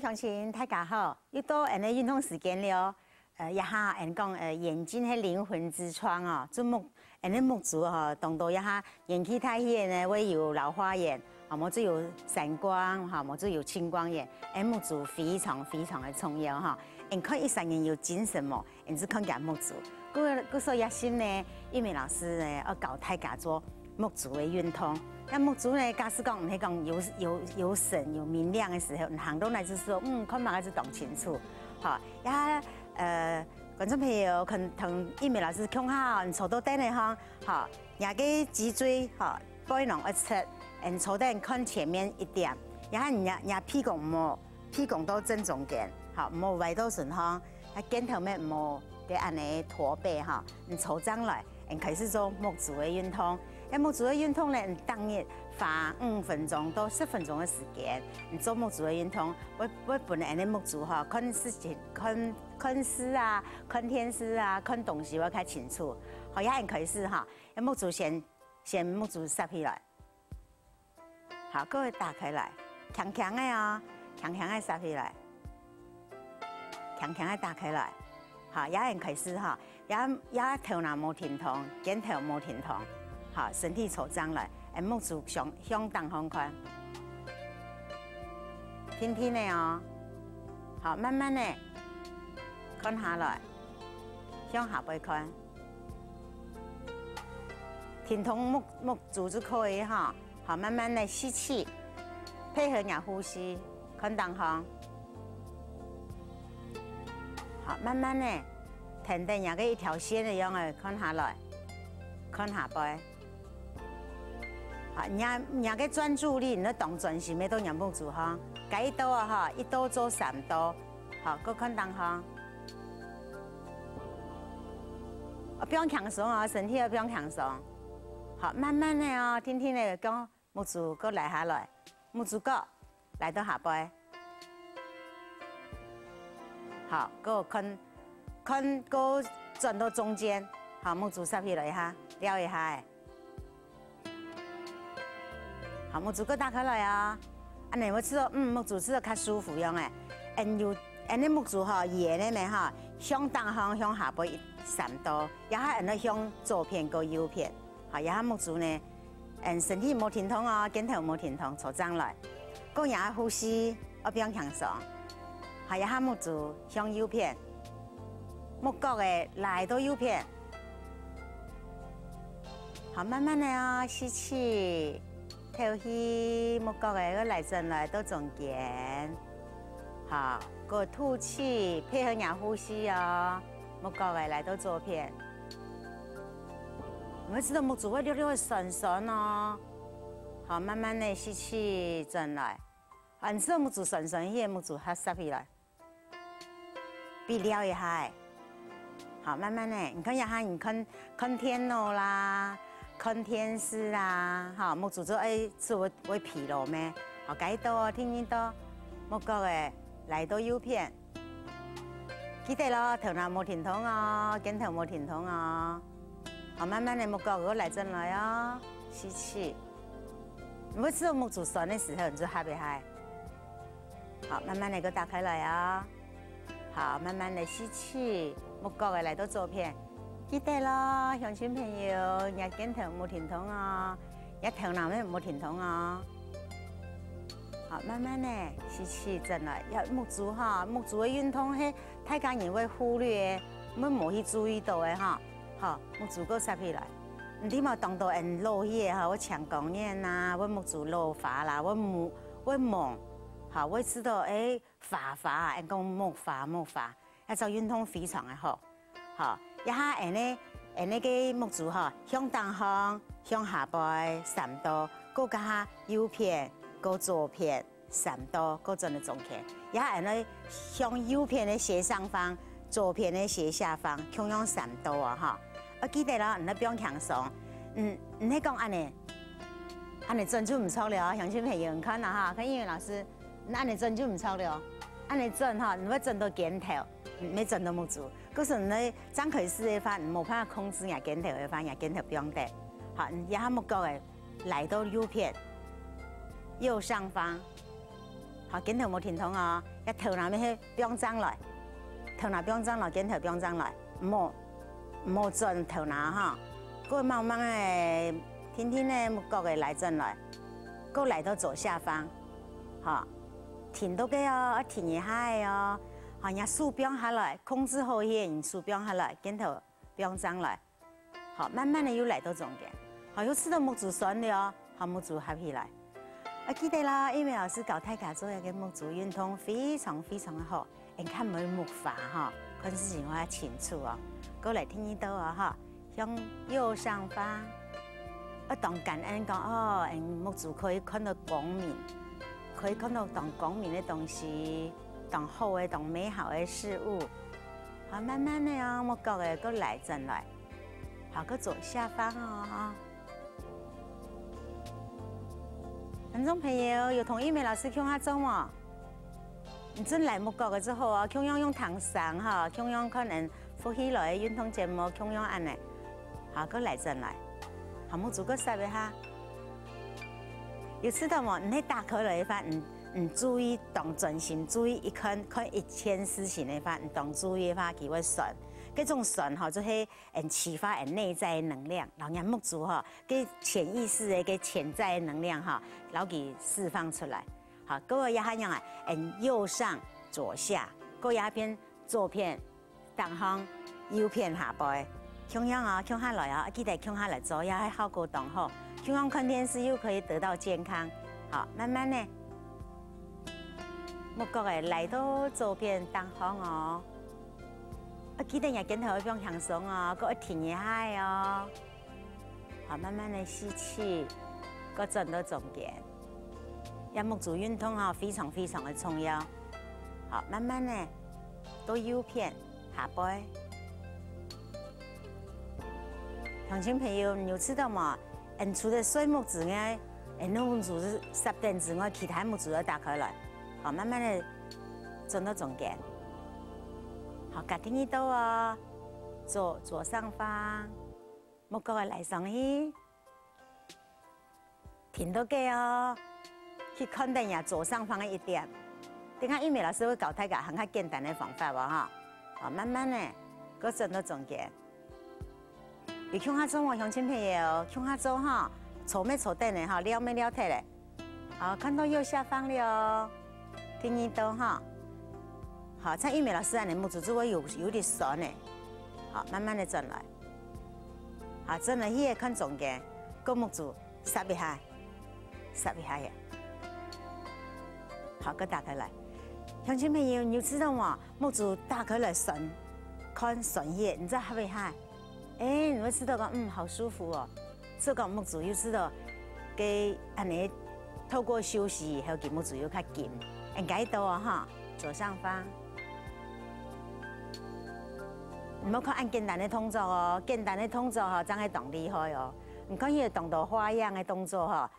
相信大家好，又到运动时间了。一下讲眼睛的灵魂之窗哦，做木木族哈，当到一下眼睛太黑呢，会有老花眼，啊，或者有散光哈，或者有青光眼，木族非常的重要哈。看一生人有精神嘛，只看见木族。嗰所热心呢，玉美老师呢要教大家做木族的运动。那木族呢，假使讲唔係講有神有明亮的時候，行動來就是說，看嘛還是懂清楚，好，呀觀眾朋友同玉美老師講下，坐到頂嚟哈，好，也個脊椎哈背囊一側，坐頂看前面一點，然後也屁股到正中間，好，唔好歪到順方，肩頭咩唔好嘅安尼駝背哈，坐上來，開始做木族的運動。木族的運動呢，當日花5分鐘到10分鐘的時間，做木族的運動，我本來木族哈，看事情、看事啊、看天事啊、看東西我較清楚。好，也開始哈，木族先木族塞起來，好，各位打開來，強強的啊，強強的塞起來，強強的打開來，好，也開始哈，也頭腦冇停痛，肩頭冇停痛。好，身體坐上來，木族向東方看，天天的哦，好，慢慢的看下來，向下背看，停通木族就可以哈，好，慢慢的吸氣，配合人呼吸，看東方，好，慢慢的停定人個一條線的樣的看下來，看下背。人嘅專注力，你都當專心咩都人木族哈，一刀啊哈，一刀做3刀，好，各看東方，不用強鬆啊，身體也不用強鬆，好，慢慢的哦，天天的講木族個來下來，木族個來到下背，好，個看個轉到中間，好，木族塞起來一下，撩一下。好，木族個打開來啊！安尼我知道，木族知道較舒服樣誒。你木族哈，夜呢咩哈，向東方向下背3刀，然後你向左邊個右邊，好，然後木族呢，身體冇停痛哦，肩頭冇停痛，坐上來，個人呼吸我比較輕鬆，好，然後木族向右邊，木角嘅來到右邊，好，慢慢的啊，吸氣。透氣，木角嘅個來進來到中間，好，個吐氣，配合人呼吸哦。木角嘅來到左邊，我知道木族會溜溜酸酸哦。好，慢慢的吸氣進來，你知道木族酸酸，迄個木族它塞起來，比撩一下。好，慢慢的，你看一下，你看天路啦。看天事啊，哈，木族做做會疲勞咩？好，幾多天天多，木角嘅來到右邊，記得咯，頭腦冇停痛哦，肩頭冇停痛哦。好，慢慢的木角個來進來哦，吸氣。每次木族酸的時候，你就嗨不嗨？好，慢慢的個打開來啊、哦。好，慢慢的吸氣，木角嘅來到左邊。記得咯，鄉親朋友，日肩頭冇停痛哦，日頭腦咩冇停痛哦。好，慢慢的吸氣進來，木族哈，木族的運動係大家人會忽略，冇去注意到的哈。好，木族個塞起來，你點冇當到人老嘢哈？我長光年呐，我木族老化啦，我忙，好，我知道發，人講木發，做運動非常的好，好。一下那個木族哈，向東方向下背3刀，個加右邊個左邊3刀，個轉到中間。一下那向右邊的斜上方，左邊的斜下方，同樣3刀啊哈。我記得啦，你不用輕鬆，你講安尼轉就唔錯了，鄉親朋友看啦哈，看英語老師，安尼轉就唔錯了，安尼轉哈，你要轉到肩頭。沒轉到木族，可是你張開始的話，你冇辦法控制人肩頭的話，人肩頭不用得。好，一下木角嘅來到右邊，右上方，好，肩頭冇停痛哦，一头那边去标章来，头那标章来，肩头标章来，唔好转头那哈，个慢慢的，天天的木角的来转来，个来到左下方，哈，停到个哦，停一下哦，好，人树标下来，控制好些，树标下来，肩头标章来，好，慢慢的又来到中间，好，又吃到木竹酸了，好，木竹合起来。记得啦，因为老师教大家做一个木竹运动，非常非常的好。你看没木法哈，看事情我清楚哦。过来听一道啊哈，向右上方，当感恩讲哦，木竹可以看到光明，可以看到当光明的东西，当好的、当美好的事物。好，慢慢的哦，木角的过来转来，好，个左下方哦。观众朋友，有同意美老师向下做吗？你真来木角嘅之后啊，向样用糖霜哈，向样可能呼吸来运动节目，向样安尼，好，个来真来，好木足个塞一下。有知道冇？你喺打開來法，唔注意當專心注意一看一件事情嘅法，唔當注意法，佢會順。嗰種順哈，就係啟發內在能量，然後人木足哈，嘅潛意識嘅潛在能量哈，然後佢釋放出來。好，嗰個一下樣啊，右上左下，嗰一邊左片當向，右片下背，向樣啊，向下來啊，記得向下來做，也係效果當好。向樣看電視又可以得到健康。好，慢慢呢，木角嘅嚟到左邊當向哦。記得日鏡頭要向鬆哦，個停一下哦。好，慢慢的吸氣，個轉到中間。一木足運動啊，非常非常的重要。好，慢慢的到右片下背。鄉親朋友，你有知道嗎？除了水木之外，木足是10點之外，其他木足都打開來。好，慢慢的轉到中間。好，隔天一道啊，左上方，木角嚟上去，停到嘅哦，去看定下左上方嘅一點。等下，英美老師會教大家很較簡單嘅方法喎哈。好，慢慢的，個轉到中間。你向下做我鄉親朋友，向下做哈，坐咩坐定呢哈，撩咩撩睇咧。好，看到右下方了，聽一道哈。好，像玉美老師啊，你木足會有點酸呢。好，慢慢的轉來。好，轉來去看中間，個木足撒一下，撒一下嘅。好，個打開來。鄉親朋友，你知道嗎？木足打開來酸，看酸嘢，你知道係咪哈？你會知道講，好舒服哦。這個木足又知道，給安尼透過休息以後，給木足又較緊。解到啊哈，左上方。唔好看按簡單的動作哦，簡單的動作哈，真係當厲害哦。唔看迄個動作花樣的動作哈，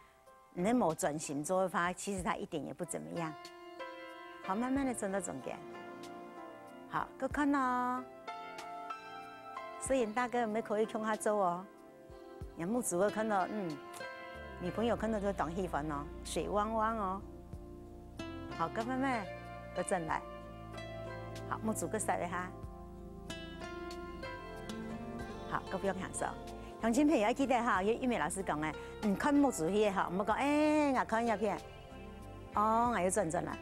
你冇專心做的話，其實它一點也不怎麼樣。好，慢慢的轉到中間。好，各看哦。攝影大哥有冇可以向下做哦？人木足會看到，女朋友看到就當喜歡哦，水汪汪哦。好，各慢慢各轉來。好，木足各塞一下。好，各不用享受。鄉親朋友記得哈，玉美老師講嘅，看木足迄個哈，唔好講，我看一片，我要轉轉啦。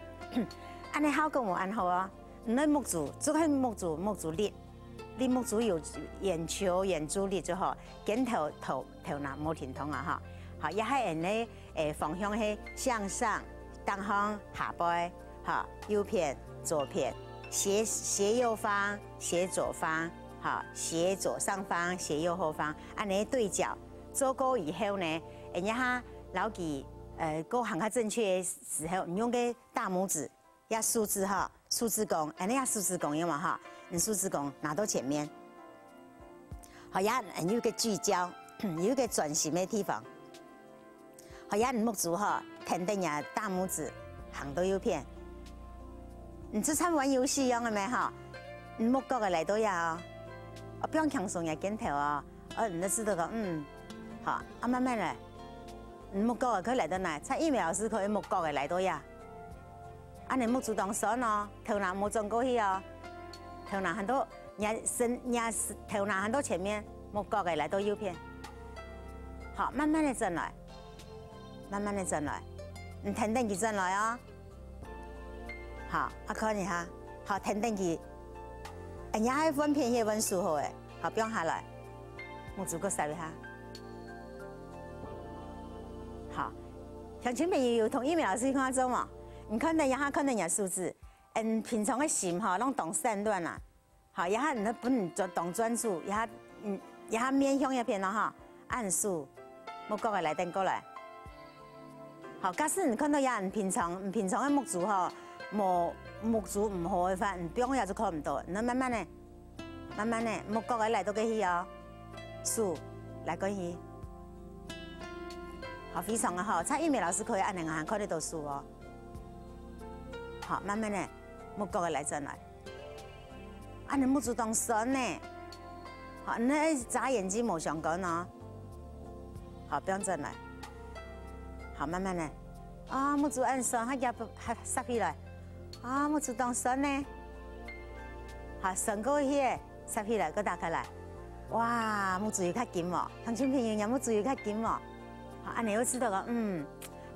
安尼效果冇安好啊，那木足，這個木足力，你木足有眼球、眼珠力就好，肩頭那冇停通啊哈。好，也係人咧方向係向上，當向下背，好，右片、左片，斜右方，斜左方。好，斜左上方，斜右後方，按你對角做過以後呢，人家老記個行較正確的時候，你用個大拇指壓數字哈，數字弓，你壓數字弓用嘛哈，你數字弓拿到前面，好呀，你有個聚焦，有個專心的地方，好呀，你木足哈，停定呀大拇指行到右片，你這參玩遊戲用了沒哈？你木角嘅嚟到呀。不用輕鬆嘅鏡頭啊，你都知道講，好，慢慢嚟，木角佢嚟到哪？蔡玉美老師佢木角嘅嚟到呀，安尼木主动酸哦，头脑莫转过去哦，头脑很多，头脑很多前面，木角的来到右边，好，慢慢的转来，慢慢的转来，停定去转来哦，好，看一下，好，停定去，人家还温片也温舒服的，好，不用下来，木主个扫一下，好，像前面有同一鸣老师看做嘛。你看人家可能也数字，平常的心哈，拢动散乱啦，好，也哈你不能动专注，也哈面向一边了哈，按数，木角的来等过来，好，假使你看到也平常的木主哈，木主唔好的话，不用也就看唔到，你慢慢的木角的来到过去哦，数来过去，好，非常的好，蔡玉美老师可以按两个hand看得到数哦。好，慢慢的，木角的来转来，你木主动酸呢，好，你眨眼睛冇相干哦，好，不用转来，好，慢慢的，木主按酸，还杀起来，木主动酸呢，好，伸过去，杀起来，搁打开来，哇，木主又较紧哦，乡亲朋友，也木主又较紧哦，好，安尼要知道个，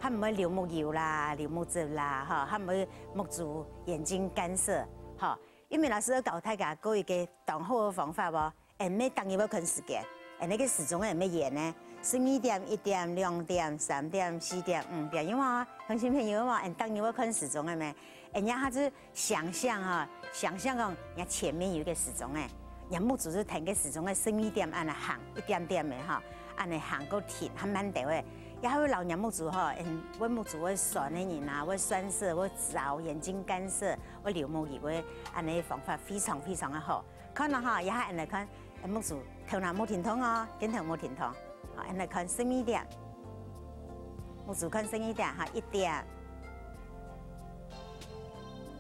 他唔会流木油啦，流木汁啦，哈，他唔会木主眼睛干涩，哈。因为老师教大家各一个当好的方法喎，唔要当伊要看时间，那个时钟唔要延呢，12点、1点、2点、3点、4点、5点，因为乡亲朋友嘛，当伊要看时钟的咩，人家他是想象哈，想象讲人家前面有一个时钟诶，人木主是停个时钟诶，12点按来行1点点的哈，按来行个停，还慢调诶。也会老年木主哈，我木主会酸的人啊，会酸涩，会燥，眼睛干涩，会流木油，会安尼方法非常非常的好。看了哈，也还安来看，木主头脑冇停通哦，镜头冇停通，好，安来看12点，木主看12点哈，1点、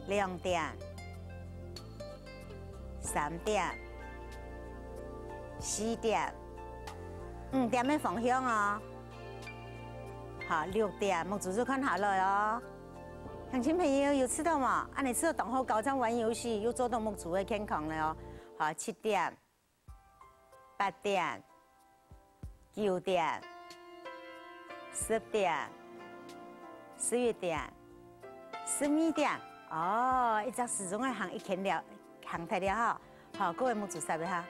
2点、3点、4点、5点的方向哦。好，6点，木主就看好了哟。乡亲朋友有吃到吗？你吃到等候高站玩游戏，又做到木主的健康了哟。好，7点、8点、9点、10点、11点、12点。哦，一只时钟的行一天了，行太了哈。好，各位木主识一下。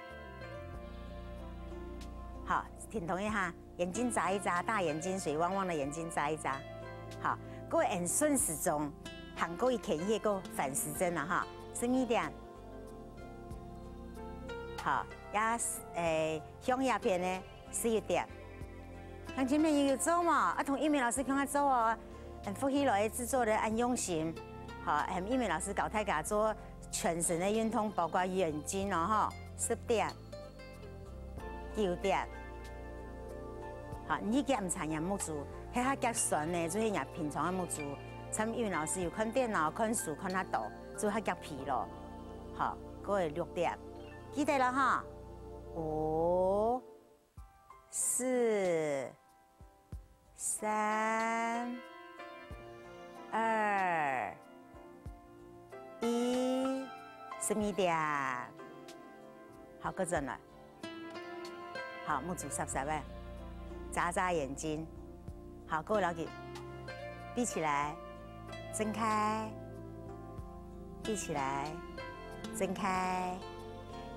好，停通一下。眼睛眨一眨，大眼睛水汪汪的眼睛眨一眨，好，各位按顺时钟，行过一天夜过反时针了哈，12点，好，向右边呢11点，乡亲朋友有做嘛？同一鸣老师看下做哦，呼吸来制作的按用心，好，一鸣老师教大家做全身的运动，包括眼睛哦哈，10点、9点。好，你家唔参加木主，迄下脚酸呢，就是人平常的木主。参因为老师有看电脑、看书看得多，就迄脚疲劳。好，各位6点，记得了哈。5、4、3、2、1， 12点。好，搁转来。好，木主湿湿的。眨眨眼睛，好，各位老弟，闭起来，睁开，闭起来，睁开。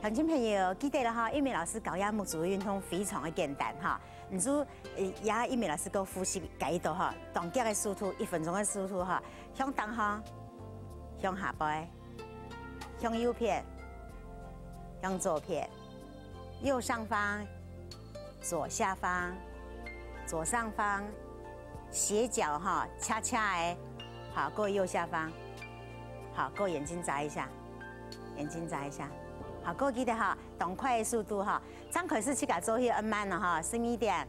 乡亲朋友，记得了哈，一鸣老师教木主的运动非常的简单哈。你说，也一鸣老师给呼吸改到哈，短脚的速度，1分钟的速度哈，向东方，向下背，向右边，向左边，右上方，左下方。左上方，斜角哈，恰恰哎，好，各位右下方，好，各位眼睛眨一下，眼睛眨一下，好，各位记得哈，动快的速度哈，张可是去给做些按慢了哈，12点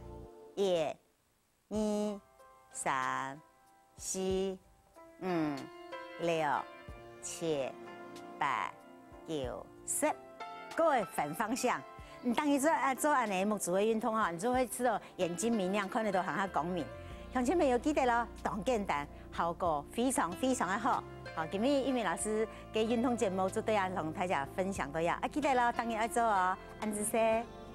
，1、2、3、4、5、6、7、8、9、10，各位反方向。你当你做安尼木主的运动哈，你就会知道眼睛明亮，看得到很光明。乡亲朋友记得咯，当简单，效果非常非常的好。好，今日玉米老师给运动节目做对啊，同大家分享对啊，啊，记得咯，当然要做哦，安子说。